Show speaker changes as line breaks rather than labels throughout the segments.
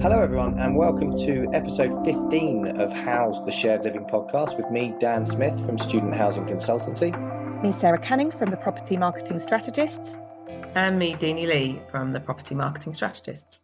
Hello, everyone, and welcome to episode 15 of House, the Shared Living podcast with me, Dan Smith from Student Housing Consultancy.
Me, Sarah Canning from the Property Marketing Strategists.
And me, Deanie Lee from the Property Marketing Strategists.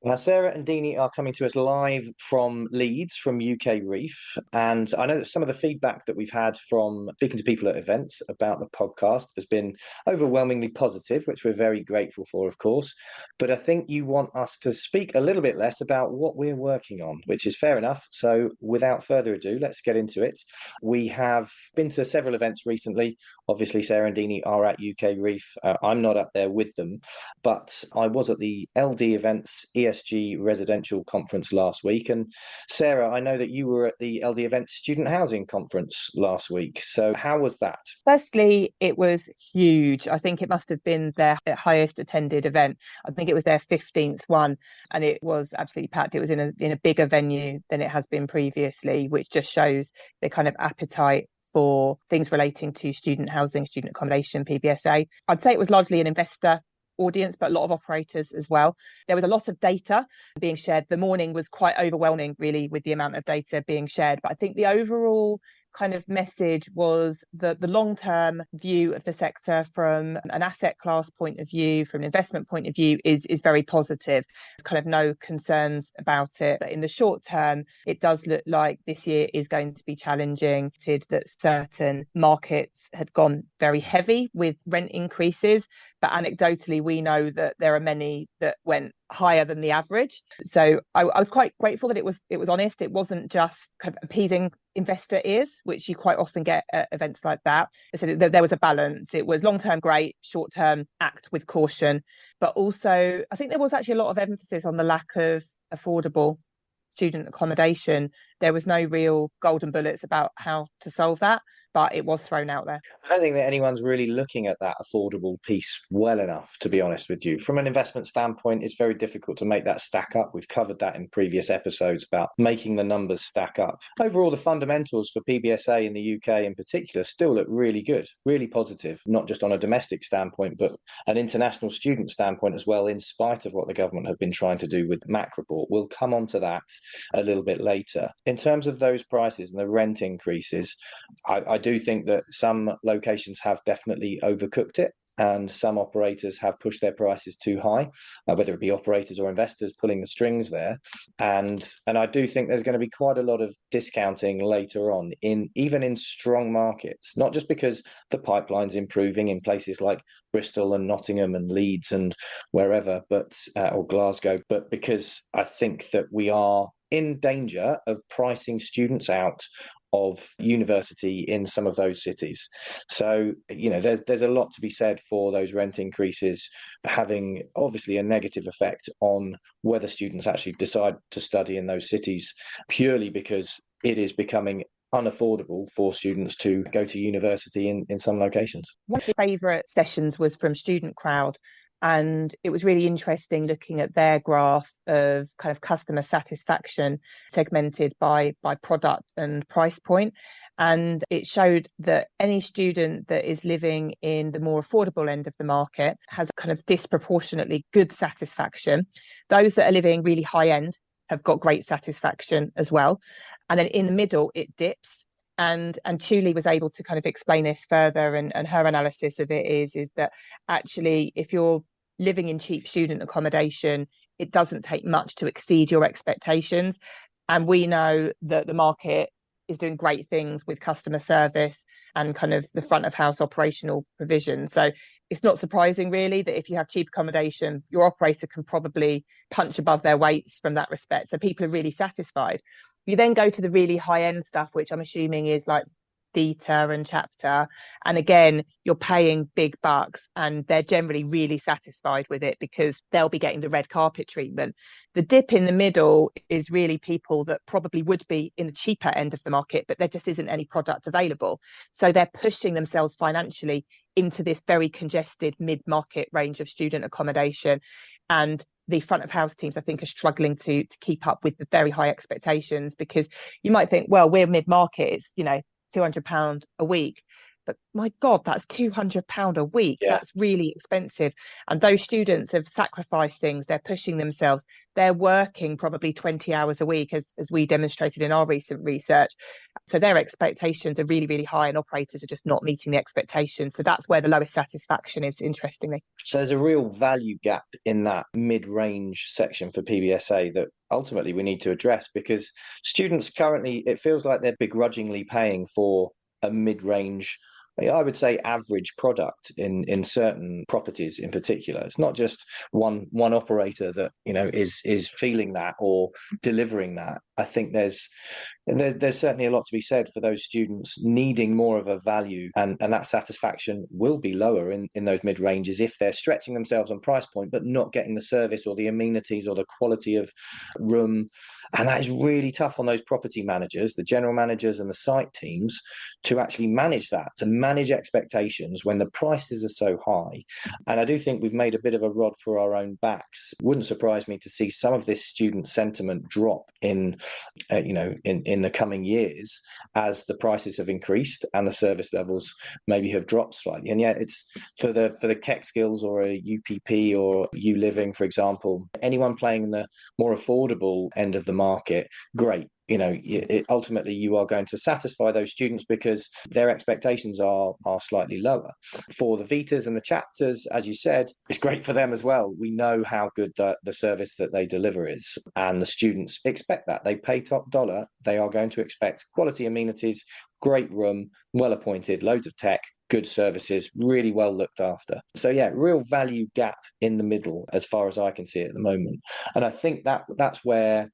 Now, Sarah and Deanie are coming to us live from Leeds, from UKREiiF. And I know that some of the feedback that we've had from speaking to people at events about the podcast has been overwhelmingly positive, which we're very grateful for, of course. But I think you want us to speak a little bit less about what we're working on, which is fair enough. So without further ado, let's get into it. We have been to several events recently. Obviously, Sarah and Deanie are at UKREiiF. I'm not up there with them, but I was at the LD Events ESG Residential Conference last week. And Sarah, I know that you were at the LD Events Student Housing Conference last week. So how was that?
Firstly, it was huge. I think it must have been their highest attended event. I think it was their 15th one, and it was absolutely packed. It was in a bigger venue than it has been previously, which just shows the kind of appetite for things relating to student housing, student accommodation, PBSA. I'd say it was largely an investor audience, but a lot of operators as well. There was a lot of data being shared. The morning was quite overwhelming, really, with the amount of data being shared. But I think the overall kind of message was the long-term view of the sector from an asset class point of view, from an investment point of view, is very positive. There's kind of no concerns about it. But in the short term, it does look like this year is going to be challenging, that certain markets had gone very heavy with rent increases. But anecdotally, we know that there are many that went higher than the average. So I was quite grateful that it was honest. It wasn't just kind of appeasing investor ears, which you quite often get at events like that. So there was a balance. It was long-term great, short-term act with caution. But also, I think there was actually a lot of emphasis on the lack of affordable student accommodation. There was no real golden bullets about how to solve that, but it was thrown out there.
I don't think that anyone's really looking at that affordable piece well enough, to be honest with you. From an investment standpoint, it's very difficult to make that stack up. We've covered that in previous episodes about making the numbers stack up. Overall, the fundamentals for PBSA in the UK in particular still look really good, really positive, not just on a domestic standpoint, but an international student standpoint as well, in spite of what the government have been trying to do with the MAC report. We'll come on to that a little bit later. In terms of those prices and the rent increases, I do think that some locations have definitely overcooked it, and some operators have pushed their prices too high, whether it be operators or investors pulling the strings there. And I do think there's going to be quite a lot of discounting later on, even in strong markets, not just because the pipeline's improving in places like Bristol and Nottingham and Leeds and wherever, or Glasgow, but because I think that we are in danger of pricing students out of university in some of those cities. So, there's a lot to be said for those rent increases having obviously a negative effect on whether students actually decide to study in those cities, purely because it is becoming unaffordable for students to go to university in some locations.
One of my favourite sessions was from Student Crowd. And it was really interesting looking at their graph of kind of customer satisfaction segmented by product and price point. And it showed that any student that is living in the more affordable end of the market has kind of disproportionately good satisfaction. Those that are living really high end have got great satisfaction as well. And then in the middle, it dips. And Thule was able to kind of explain this further, and her analysis of it is that actually, if you're living in cheap student accommodation, it doesn't take much to exceed your expectations. And we know that the market is doing great things with customer service and kind of the front of house operational provision. So it's not surprising really that if you have cheap accommodation, your operator can probably punch above their weights from that respect. So people are really satisfied. You then go to the really high end stuff, which I'm assuming is like Theta and Chapter. And again, you're paying big bucks and they're generally really satisfied with it because they'll be getting the red carpet treatment. The dip in the middle is really people that probably would be in the cheaper end of the market, but there just isn't any product available. So they're pushing themselves financially into this very congested mid-market range of student accommodation. And the front of house teams, I think, are struggling to keep up with the very high expectations, because you might think, well, we're mid-market, it's, £200 a week. but my God, that's £200 a week.
Yeah.
That's really expensive. And those students have sacrificed things. They're pushing themselves. They're working probably 20 hours a week, as we demonstrated in our recent research. So their expectations are really, really high, and operators are just not meeting the expectations. So that's where the lowest satisfaction is, interestingly.
So there's a real value gap in that mid-range section for PBSA that ultimately we need to address, because students currently, it feels like they're begrudgingly paying for a mid-range, I would say, average product in certain properties in particular. It's not just one operator that, you know, is feeling that or delivering that. I think there's certainly a lot to be said for those students needing more of a value, and that satisfaction will be lower in those mid ranges if they're stretching themselves on price point but not getting the service or the amenities or the quality of room. And that is really tough on those property managers, the general managers and the site teams, to actually manage that, to manage expectations when the prices are so high. And I do think we've made a bit of a rod for our own backs. It wouldn't surprise me to see some of this student sentiment drop in the coming years as the prices have increased and the service levels maybe have dropped slightly. And yet it's for the Keck Skills or a UPP or U Living, for example, anyone playing in the more affordable end of the market, great. You know, ultimately you are going to satisfy those students because their expectations are slightly lower. For the Vitas and the chapters, as you said, it's great for them as well. We know how good the service that they deliver is, and the students expect that. They pay top dollar. They are going to expect quality amenities, great room, well appointed, loads of tech, good services, really well looked after. So yeah, real value gap in the middle as far as I can see at the moment. And I think that's where,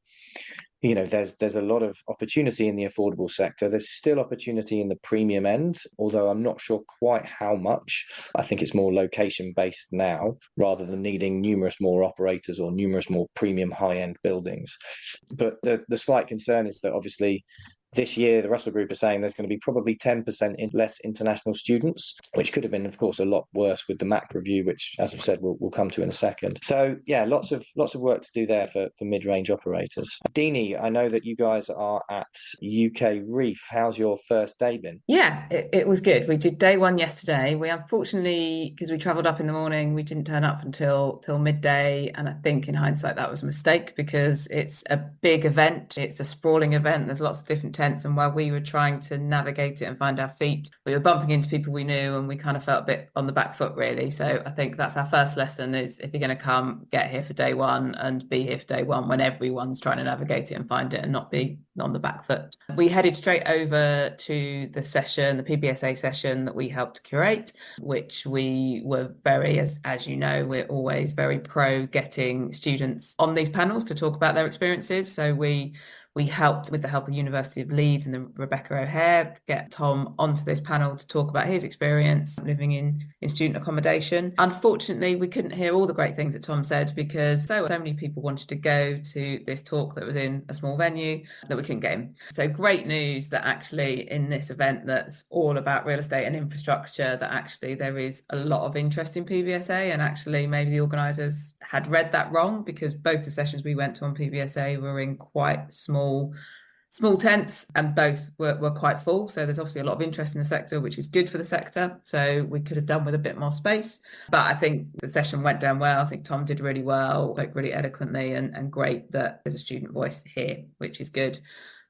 you know, there's a lot of opportunity in the affordable sector. There's still opportunity in the premium end, although I'm not sure quite how much. I think it's more location based now rather than needing numerous more operators or numerous more premium high-end buildings. But the slight concern is that obviously this year, the Russell Group are saying there's going to be probably 10% less international students, which could have been, of course, a lot worse with the MAC review, which, as I've said, we'll come to in a second. So, yeah, lots of work to do there for mid-range operators. Deanie, I know that you guys are at UKREiiF. How's your first day been?
Yeah, it was good. We did day one yesterday. We unfortunately, because we travelled up in the morning, we didn't turn up until midday. And I think in hindsight, that was a mistake because it's a big event. It's a sprawling event. There's lots of different tents. And while we were trying to navigate it and find our feet, we were bumping into people we knew and we kind of felt a bit on the back foot, really. So I think that's our first lesson is if you're going to come, get here for day one and be here for day one when everyone's trying to navigate it and find it and not be on the back foot. We headed straight over to the session, the PBSA session that we helped curate, which we were very, as you know, we're always very pro getting students on these panels to talk about their experiences. So we helped, with the help of the University of Leeds and the Rebecca O'Hare, get Tom onto this panel to talk about his experience living in student accommodation. Unfortunately, we couldn't hear all the great things that Tom said because so many people wanted to go to this talk that was in a small venue that we couldn't get in. So great news that actually in this event that's all about real estate and infrastructure, that actually there is a lot of interest in PBSA, and actually maybe the organisers had read that wrong because both the sessions we went to on PBSA were in quite small tents and both were quite full. So there's obviously a lot of interest in the sector, which is good for the sector. So we could have done with a bit more space. But I think the session went down well. I think Tom did really well, spoke really eloquently, and great that there's a student voice here, which is good.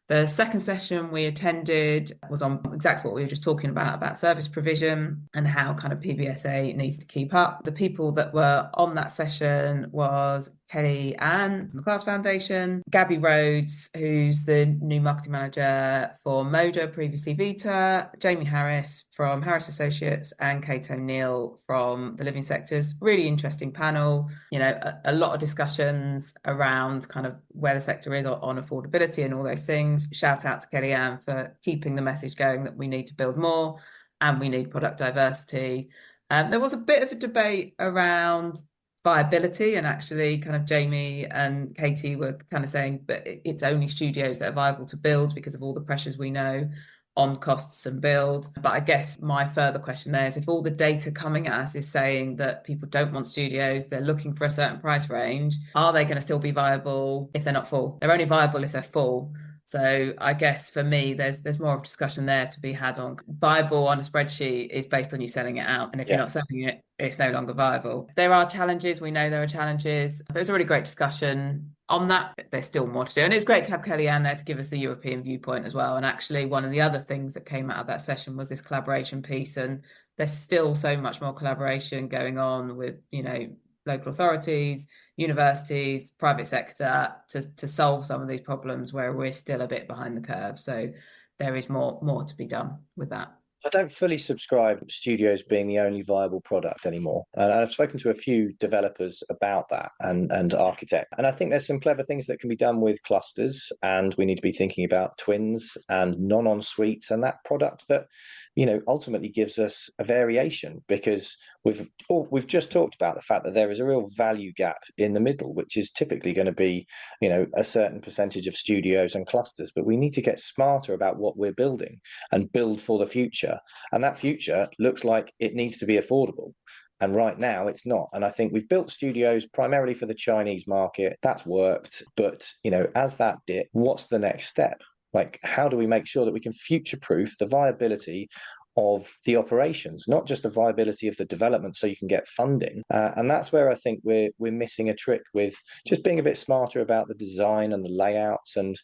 The second session we attended was on exactly what we were just talking about service provision and how kind of PBSA needs to keep up. The people that were on that session was Kelly Ann from the Class Foundation, Gabby Rhodes, who's the new marketing manager for Moda, previously Vita, Jamie Harris from Harris Associates, and Kate O'Neill from the Living Sectors. Really interesting panel. You know, a lot of discussions around kind of where the sector is on affordability and all those things. Shout out to Kelly Ann for keeping the message going that we need to build more and we need product diversity. There was a bit of a debate around viability, and actually kind of Jamie and Katie were kind of saying that it's only studios that are viable to build because of all the pressures we know on costs and build. But I guess my further question there is, if all the data coming at us is saying that people don't want studios, they're looking for a certain price range, are they going to still be viable if they're not full? They're only viable if they're full. So I guess for me, there's more of a discussion there to be had on viable on a spreadsheet is based on you selling it out. And if you're not selling it, it's no longer viable. There are challenges. We know there are challenges. But it was a really great discussion on that. There's still more to do. And it was great to have Kellyanne there to give us the European viewpoint as well. And actually, one of the other things that came out of that session was this collaboration piece. And there's still so much more collaboration going on with, local authorities, universities, private sector to solve some of these problems where we're still a bit behind the curve. So there is more to be done with that.
I don't fully subscribe to studios being the only viable product anymore. And I've spoken to a few developers about that and architects. And I think there's some clever things that can be done with clusters. And we need to be thinking about twins and non-en-suites and that product that, ultimately gives us a variation, because we've just talked about the fact that there is a real value gap in the middle, which is typically going to be, a certain percentage of studios and clusters. But we need to get smarter about what we're building and build for the future. And that future looks like it needs to be affordable. And right now it's not. And I think we've built studios primarily for the Chinese market. That's worked. But, as that dip, what's the next step? Like, how do we make sure that we can future-proof the viability of the operations, not just the viability of the development so you can get funding? And that's where I think we're missing a trick with just being a bit smarter about the design and the layouts and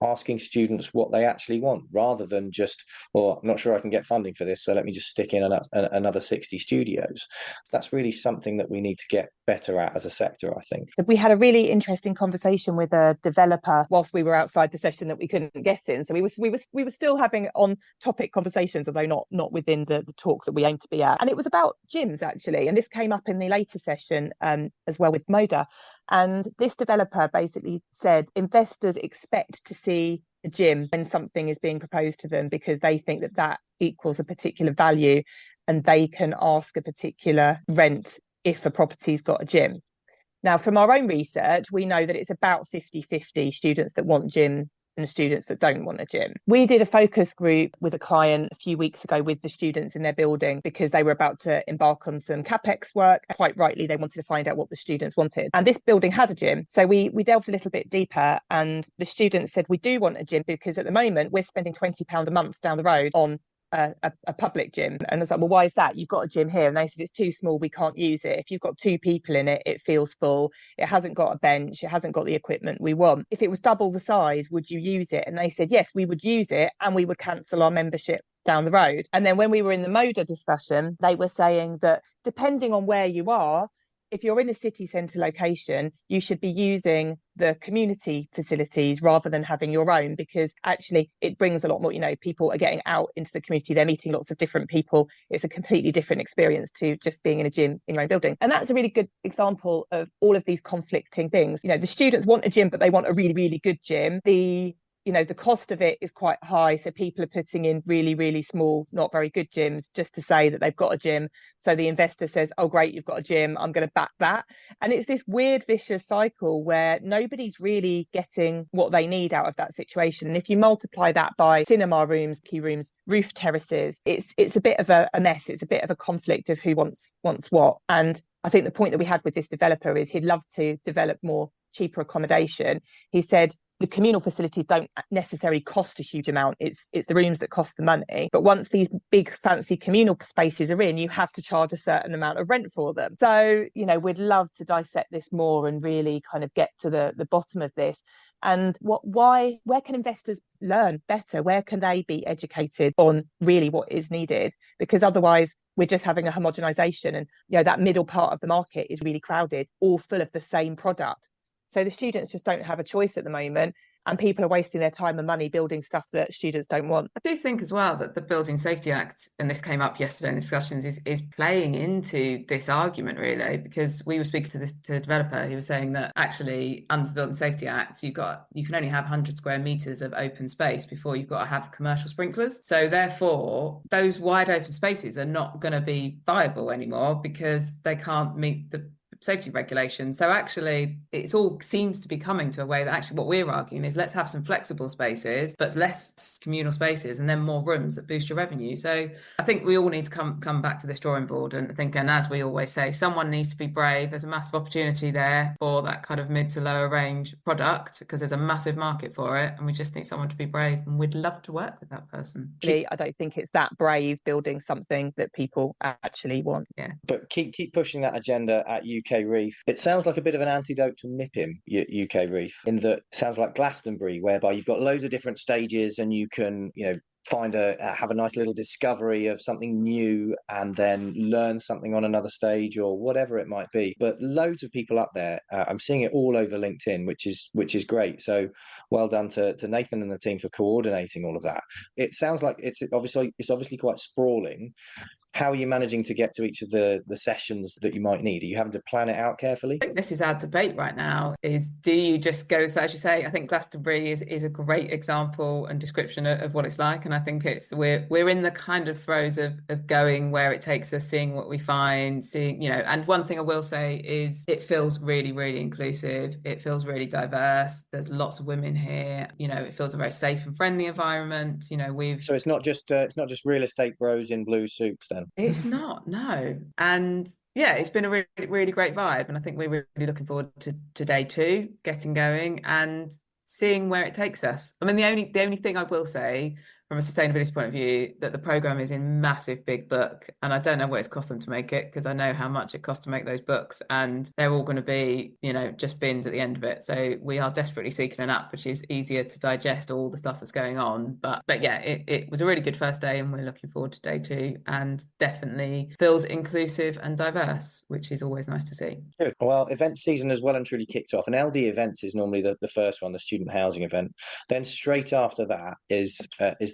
asking students what they actually want, rather than just, well, I'm not sure I can get funding for this, so let me just stick in another 60 studios. That's really something that we need to get better at as a sector, I think.
So we had a really interesting conversation with a developer whilst we were outside the session that we couldn't get in. So we were still having on topic conversations, although not within the talk that we aim to be at. And it was about gyms, actually. And this came up in the later session as well with Moda. And this developer basically said investors expect to see a gym when something is being proposed to them, because they think that equals a particular value and they can ask a particular rent if a property's got a gym. Now, from our own research, we know that it's about 50-50 students that want gym and students that don't want a gym. We did a focus group with a client a few weeks ago with the students in their building, because they were about to embark on some CapEx work. Quite rightly, they wanted to find out what the students wanted. And this building had a gym. So we delved a little bit deeper, and the students said, we do want a gym because at the moment we're spending £20 a month down the road on a public gym. And I was like, well, why is that? You've got a gym here. And they said, it's too small, we can't use it. If you've got 2 people in it, it feels full. It hasn't got a bench. It hasn't got the equipment we want. If it was double the size, would you use it? And they said, yes, we would use it, and we would cancel our membership down the road. And then when we were in the Moda discussion, they were saying that depending on where you are, if you're in a city centre location, you should be using the community facilities rather than having your own, because actually it brings a lot more, people are getting out into the community, they're meeting lots of different people. It's a completely different experience to just being in a gym in your own building. And that's a really good example of all of these conflicting things. The students want a gym, but they want a really, really good gym. The cost of it is quite high. So people are putting in really, really small, not very good gyms just to say that they've got a gym. So the investor says, oh, great, you've got a gym, I'm going to back that. And it's this weird, vicious cycle where nobody's really getting what they need out of that situation. And if you multiply that by cinema rooms, key rooms, roof terraces, it's a bit of a mess. It's a bit of a conflict of who wants what. And I think the point that we had with this developer is he'd love to develop more cheaper accommodation. He said, the communal facilities don't necessarily cost a huge amount. It's the rooms that cost the money. But once these big fancy communal spaces are in, you have to charge a certain amount of rent for them. So, we'd love to dissect this more and really kind of get to the bottom of this. And where can investors learn better? Where can they be educated on really what is needed? Because otherwise we're just having a homogenization, and that middle part of the market is really crowded, all full of the same product. So the students just don't have a choice at the moment, and people are wasting their time and money building stuff that students don't want.
I do think as well that the Building Safety Act, and this came up yesterday in discussions, is playing into this argument really, because we were speaking to a developer who was saying that actually under the Building Safety Act, you can only have 100 square meters of open space before you've got to have commercial sprinklers. So therefore, those wide open spaces are not going to be viable anymore because they can't meet the safety regulations. So actually, it's all seems to be coming to a way that actually what we're arguing is let's have some flexible spaces, but less communal spaces, and then more rooms that boost your revenue. So I think we all need to come back to this drawing board and think, and as we always say, someone needs to be brave. There's a massive opportunity there for that kind of mid to lower range product because there's a massive market for it, and we just need someone to be brave, and we'd love to work with that person.
I don't think it's that brave building something that people actually want.
Yeah.
But keep pushing that agenda at UKREiiF. It sounds like a bit of an antidote to MIPIM, UKREiiF, in that it sounds like Glastonbury, whereby you've got loads of different stages and you can, have a nice little discovery of something new and then learn something on another stage or whatever it might be. But loads of people up there. I'm seeing it all over LinkedIn, which is great. So well done to Nathan and the team for coordinating all of that. It sounds like it's obviously quite sprawling. How are you managing to get to each of the sessions that you might need? Are you having to plan it out carefully?
I think this is our debate right now, is do you just go, as you say, I think Glastonbury is a great example and description of what it's like. And I think we're in the kind of throes of going where it takes us, seeing what we find, and one thing I will say is it feels really, really inclusive. It feels really diverse. There's lots of women here. It feels a very safe and friendly environment. So
it's not just real estate bros in blue suits then?
It's not, no. And yeah, it's been a really, really great vibe. And I think we're really looking forward to day 2, getting going and seeing where it takes us. I mean, the only thing I will say from a sustainability point of view, that the program is in massive big book, and I don't know what it's cost them to make it, because I know how much it costs to make those books, and they're all going to be, just bins at the end of it. So we are desperately seeking an app which is easier to digest all the stuff that's going on. But yeah, it was a really good first day, and we're looking forward to day 2, and definitely feels inclusive and diverse, which is always nice to see.
Good. Well, event season has well and truly kicked off, and LD events is normally the first one, the student housing event. Then straight after that is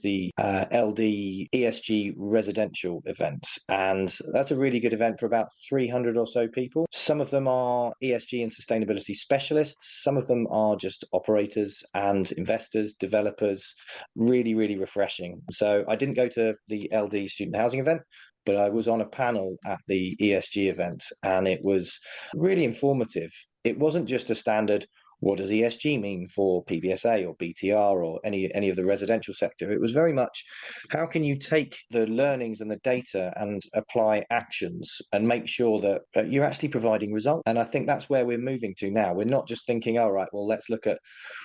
the LD ESG residential events, and that's a really good event for about 300 or so people. Some of them are ESG and sustainability specialists, some of them are just operators and investors, developers. Really, really refreshing. So I didn't go to the LD student housing event, but I was on a panel at the ESG event, and it was really informative. It wasn't just a standard, what does ESG mean for PBSA or BTR or any of the residential sector? It was very much, how can you take the learnings and the data and apply actions and make sure that you're actually providing results? And I think that's where we're moving to now. We're not just thinking, all right, well, let's look at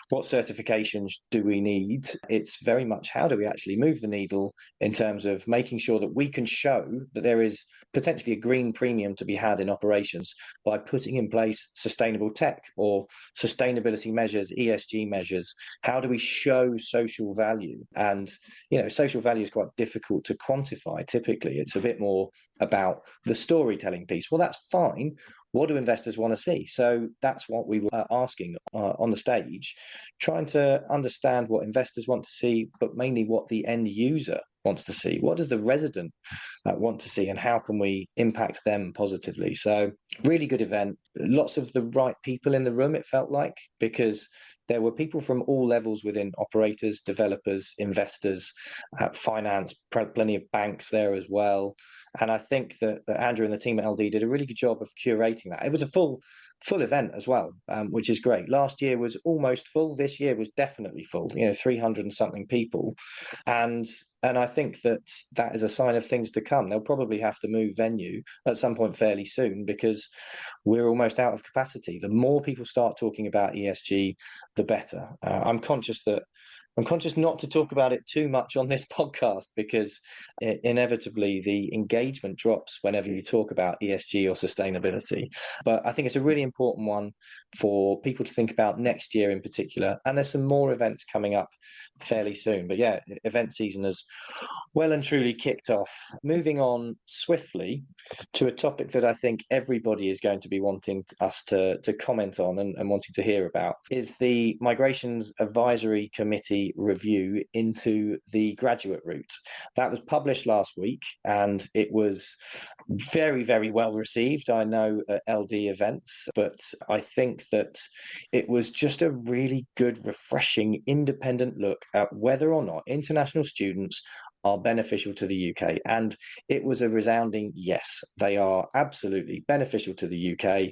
what certifications do we need. It's very much, how do we actually move the needle in terms of making sure that we can show that there is potentially a green premium to be had in operations by putting in place sustainable tech or sustainability measures, ESG measures. How do we show social value? And, social value is quite difficult to quantify. Typically, it's a bit more about the storytelling piece. Well, that's fine. What do investors want to see? So that's what we were asking on the stage, trying to understand what investors want to see, but mainly what the end user wants to see. What does the resident want to see, and how can we impact them positively? So really good event. Lots of the right people in the room, it felt like, because there were people from all levels within operators, developers, investors, finance, plenty of banks there as well. And I think that Andrew and the team at LD did a really good job of curating that. It was a full event as well, which is great. Last year was almost full. This year was definitely full, 300 and something people. And I think that is a sign of things to come. They'll probably have to move venue at some point fairly soon, because we're almost out of capacity. The more people start talking about ESG, the better. I'm conscious not to talk about it too much on this podcast, because inevitably the engagement drops whenever you talk about ESG or sustainability. But I think it's a really important one for people to think about next year in particular. And there's some more events coming up fairly soon. But yeah, event season has well and truly kicked off. Moving on swiftly to a topic that I think everybody is going to be wanting us to comment on and wanting to hear about, is the Migrations Advisory Committee review into the graduate route. That was published last week, and it was very, very well received, I know, at LD events, but I think that it was just a really good, refreshing, independent look at whether or not international students are beneficial to the UK. And it was a resounding yes, they are absolutely beneficial to the UK.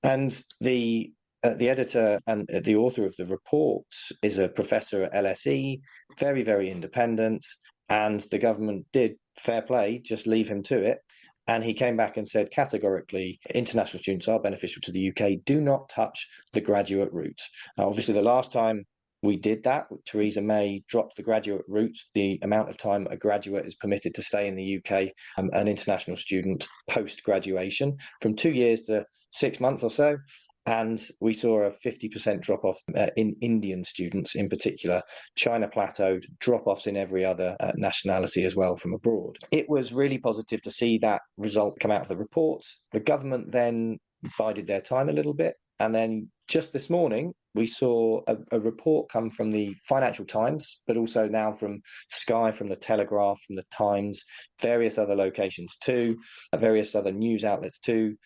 And the editor and the author of the report is a professor at LSE, very, very independent. And the government did, fair play, just leave him to it. And he came back and said categorically, international students are beneficial to the UK. Do not touch the graduate route. Obviously, the last time we did that, Theresa May dropped the graduate route, the amount of time a graduate is permitted to stay in the UK, an international student post-graduation, from 2 years to 6 months or so. And we saw a 50% drop off in Indian students in particular. China plateaued, drop offs in every other nationality as well from abroad. It was really positive to see that result come out of the report. The government then bided their time a little bit. And then just this morning, we saw a report come from the Financial Times, but also now from Sky, from the Telegraph, from the Times, various other locations too, various other news outlets too,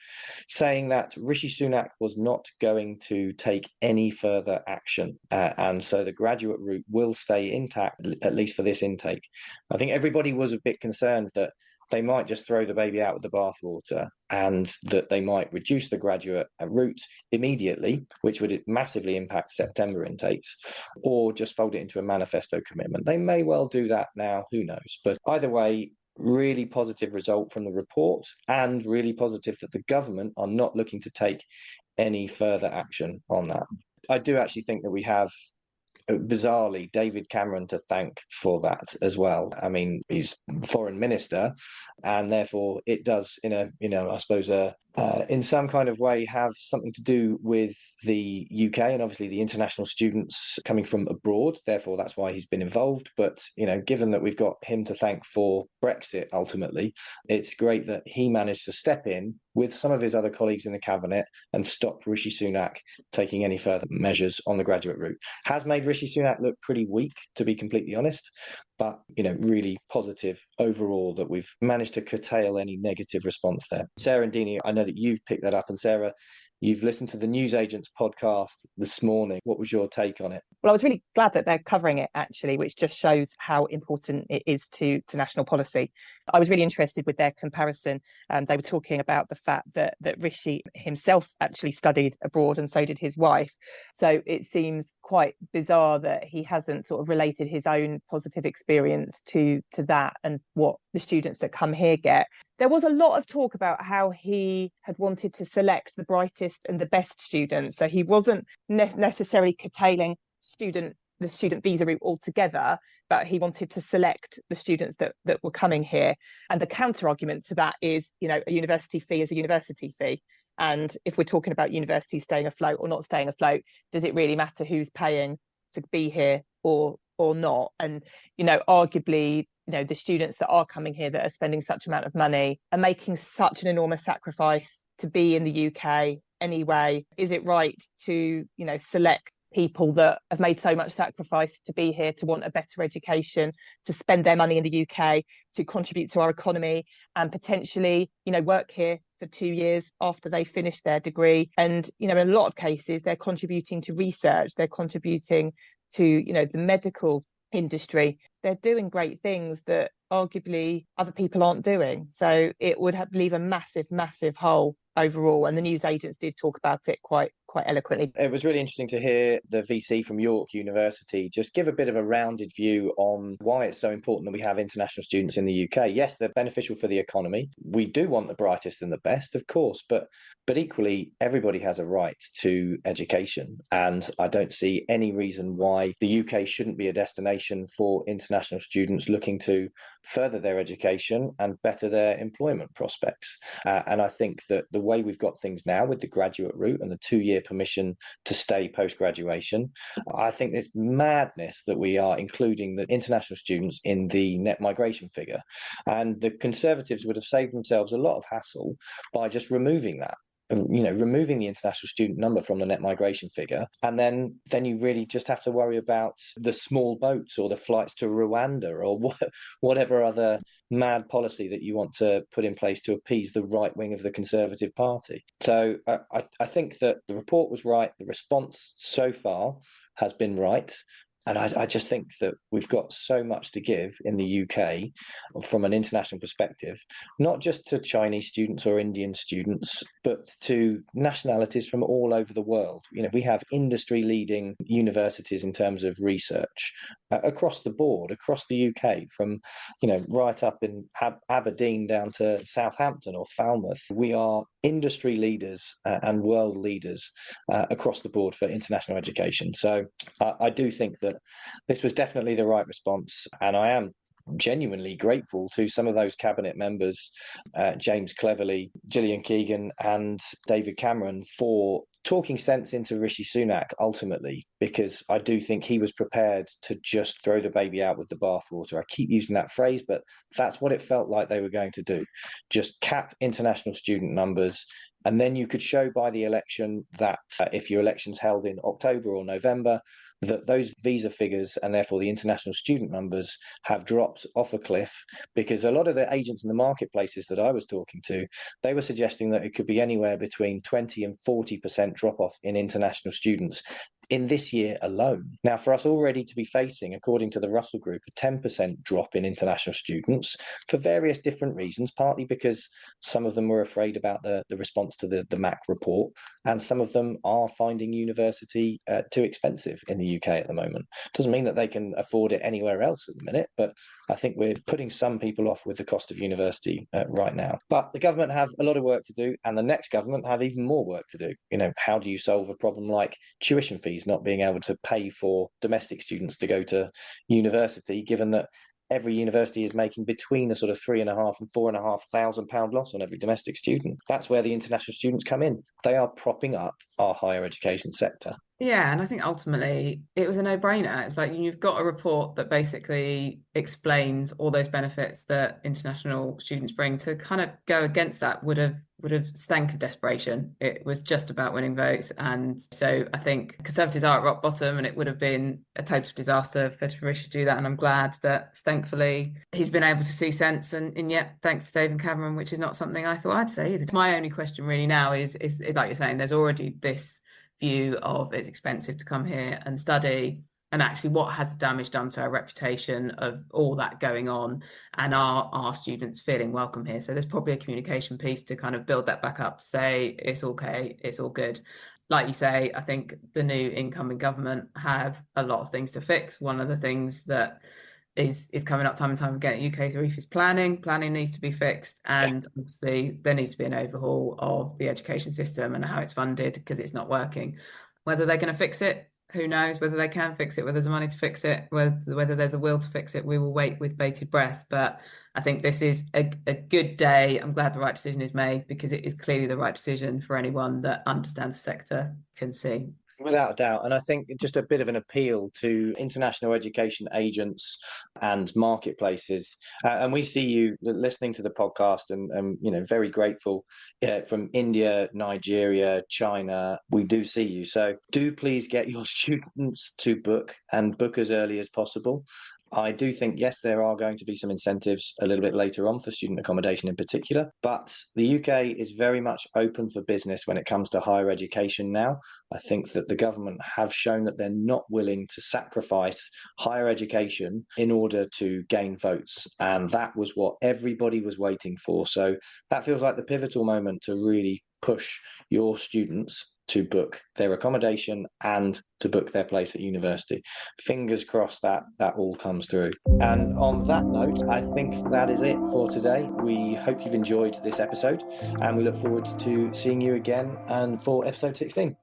saying that Rishi Sunak was not going to take any further action. And so the graduate route will stay intact, at least for this intake. I think everybody was a bit concerned that they might just throw the baby out with the bathwater and that they might reduce the graduate route immediately, which would massively impact September intakes, or just fold it into a manifesto commitment. They may well do that now, who knows? But either way, really positive result from the report, and really positive that the government are not looking to take any further action on that. I do actually think that we have, bizarrely, David Cameron to thank for that as well. I mean, he's foreign minister, and therefore it does, I suppose, in some kind of way, have something to do with the UK and obviously the international students coming from abroad. Therefore, that's why he's been involved. But, given that we've got him to thank for Brexit, ultimately, it's great that he managed to step in with some of his other colleagues in the cabinet and stop Rishi Sunak taking any further measures on the graduate route. Has made Rishi Sunak look pretty weak, to be completely honest. But, really positive overall that we've managed to curtail any negative response there. Sarah and Dini, I know that you've picked that up. And Sarah, you've listened to the Newsagents podcast this morning. What was your take on it?
Well, I was really glad that they're covering it, actually, which just shows how important it is to national policy. I was really interested with their comparison. They were talking about the fact that Rishi himself actually studied abroad, and so did his wife. So it seems quite bizarre that he hasn't sort of related his own positive experience to that and what the students that come here get. There was a lot of talk about how he had wanted to select the brightest and the best students. So he wasn't necessarily curtailing the student visa route altogether, but he wanted to select the students that were coming here. And the counter argument to that is, a university fee is a university fee. And if we're talking about universities staying afloat or not staying afloat, does it really matter who's paying to be here or not? And, arguably, the students that are coming here that are spending such amount of money are making such an enormous sacrifice to be in the UK anyway. Is it right to, select people that have made so much sacrifice to be here, to want a better education, to spend their money in the UK, to contribute to our economy, and potentially, work here for 2 years after they finish their degree? And, in a lot of cases, they're contributing to research, they're contributing to, the medical industry. They're doing great things that arguably other people aren't doing. So it would leave a massive, massive hole overall. And the newsagents did talk about it quite eloquently.
It was really interesting to hear the VC from York University just give a bit of a rounded view on why it's so important that we have international students in the UK. Yes, they're beneficial for the economy. We do want the brightest and the best, of course, but equally, everybody has a right to education. And I don't see any reason why the UK shouldn't be a destination for international students looking to further their education and better their employment prospects. And I think that the way we've got things now with the graduate route and the 2-year permission to stay post-graduation, I think it's madness that we are including the international students in the net migration figure. And the Conservatives would have saved themselves a lot of hassle by just removing that. Removing the international student number from the net migration figure, and then you really just have to worry about the small boats or the flights to Rwanda or whatever other mad policy that you want to put in place to appease the right wing of the Conservative Party. So I think that the report was right. The response so far has been right. And I just think that we've got so much to give in the UK from an international perspective, not just to Chinese students or Indian students, but to nationalities from all over the world. We have industry leading universities in terms of research across the board, across the UK, from, right up in Aberdeen down to Southampton or Falmouth. We are industry leaders and world leaders across the board for international education. So I do think that this was definitely the right response, and I am genuinely grateful to some of those cabinet members, James Cleverly, Gillian Keegan and David Cameron, for talking sense into Rishi Sunak ultimately, because I do think he was prepared to just throw the baby out with the bathwater. I keep using that phrase, but that's what it felt like they were going to do. Just cap international student numbers. And then you could show by the election that if your election's held in October or November, that those visa figures and therefore the international student numbers have dropped off a cliff, because a lot of the agents in the marketplaces that I was talking to, they were suggesting that it could be anywhere between 20 and 40% drop off in international students in this year alone. Now, for us already to be facing, according to the Russell Group, a 10% drop in international students for various different reasons, partly because some of them were afraid about the response to the MAC report, and some of them are finding university too expensive in the UK at the moment. Doesn't mean that they can afford it anywhere else at the minute, but I think we're putting some people off with the cost of university right now. But the government have a lot of work to do, and the next government have even more work to do. How do you solve a problem like tuition fees not being able to pay for domestic students to go to university, given that every university is making between a sort of £3,500 and £4,500 loss on every domestic student? That's where the international students come in. They are propping up our higher education sector.
Yeah, and I think ultimately it was a no-brainer. It's like you've got a report that basically explains all those benefits that international students bring. To kind of go against that would have stank of desperation. It was just about winning votes. And so I think Conservatives are at rock bottom, and it would have been a total disaster for Rishi to do that. And I'm glad that thankfully he's been able to see sense. And yet, thanks to David Cameron, which is not something I thought I'd say either. My only question really now is like you're saying, there's already this view of it's expensive to come here and study, and actually what has the damage done to our reputation of all that going on, and our students feeling welcome here. So there's probably a communication piece to kind of build that back up, to say it's okay, it's all good. Like you say, I think the new incoming government have a lot of things to fix. One of the things that is coming up time and time again at UKREiiF is planning. Planning needs to be fixed, and obviously there needs to be an overhaul of the education system and how it's funded, because it's not working. Whether they're going to fix it, who knows? Whether they can fix it, whether there's money to fix it, whether there's a will to fix it, we will wait with bated breath. But I think this is a good day. I'm glad the right decision is made, because it is clearly the right decision for anyone that understands the sector can see.
Without a doubt. And I think just a bit of an appeal to international education agents and marketplaces. And we see you listening to the podcast, and very grateful from India, Nigeria, China. We do see you. So do please get your students to book, and book as early as possible. I do think, yes, there are going to be some incentives a little bit later on for student accommodation in particular, but the UK is very much open for business when it comes to higher education now. I think that the government have shown that they're not willing to sacrifice higher education in order to gain votes, and that was what everybody was waiting for. So that feels like the pivotal moment to really push your students to book their accommodation and to book their place at university. Fingers crossed that all comes through. And on that note, I think that is it for today. We hope you've enjoyed this episode, and we look forward to seeing you again and for episode 16.